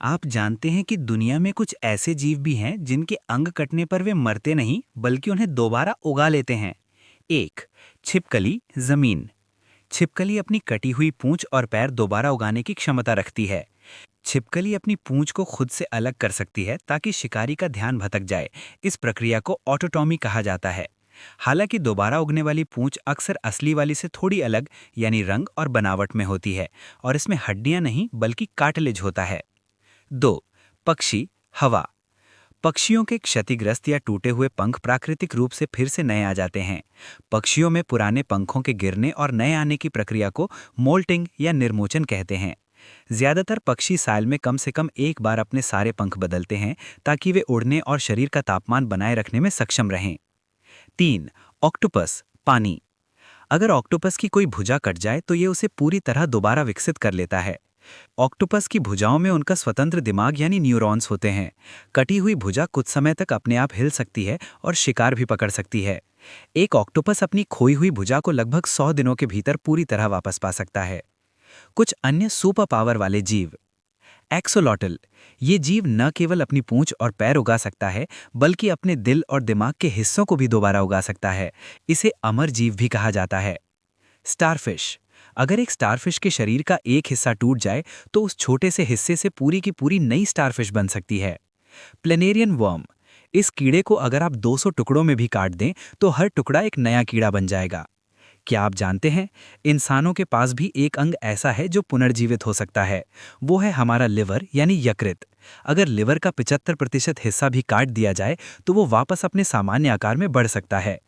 आप जानते हैं कि दुनिया में कुछ ऐसे जीव भी हैं जिनके अंग कटने पर वे मरते नहीं बल्कि उन्हें दोबारा उगा लेते हैं। एक, छिपकली जमीन। छिपकली अपनी कटी हुई पूंछ और पैर दोबारा उगाने की क्षमता रखती है। छिपकली अपनी पूंछ को खुद से अलग कर सकती है ताकि शिकारी का ध्यान भटक जाए। इस प्रक्रिया को ऑटोटॉमी कहा जाता है। हालांकि दोबारा उगने वाली पूंछ अक्सर असली वाली से थोड़ी अलग यानी रंग और बनावट में होती है और इसमें हड्डियां नहीं बल्कि कार्टिलेज होता है। 2. पक्षी हवा। पक्षियों के क्षतिग्रस्त या टूटे हुए पंख प्राकृतिक रूप से फिर से नए आ जाते हैं। पक्षियों में पुराने पंखों के गिरने और नए आने की प्रक्रिया को मोल्टिंग या निर्मोचन कहते हैं। ज्यादातर पक्षी साल में कम से कम एक बार अपने सारे पंख बदलते हैं ताकि वे उड़ने और शरीर का तापमान बनाए रखने में सक्षम रहें। 3. ऑक्टोपस पानी। अगर ऑक्टोपस की कोई भुजा कट जाए तो ये उसे पूरी तरह दोबारा विकसित कर लेता है। ऑक्टोपस की भुजाओं में उनका स्वतंत्र दिमाग यानी न्यूरॉन्स होते हैं। कटी हुई भुजा कुछ समय तक अपने आप हिल सकती है और शिकार भी पकड़ सकती है। एक ऑक्टोपस अपनी खोई हुई भुजा को लगभग 100 दिनों के भीतर पूरी तरह वापस पा सकता है। कुछ अन्य सुपर पावर वाले जीव। एक्सोलॉटल। ये जीव न केवल अपनी पूंछ और पैर उगा सकता है बल्कि अपने दिल और दिमाग के हिस्सों को भी दोबारा उगा सकता है। इसे अमर जीव भी कहा जाता है। स्टारफिश। अगर एक स्टारफिश के शरीर का एक हिस्सा टूट जाए तो उस छोटे से हिस्से से पूरी की पूरी नई स्टारफिश बन सकती है। Planarian worm. इस कीड़े को अगर आप 200 टुकड़ों में भी काट दें तो हर टुकड़ा एक नया कीड़ा बन जाएगा। क्या आप जानते हैं इंसानों के पास भी एक अंग ऐसा है जो पुनर्जीवित हो सकता है। वो है हमारा लिवर यानी यकृत। अगर लिवर का 75% हिस्सा भी काट दिया जाए तो वो वापस अपने सामान्य आकार में बढ़ सकता है।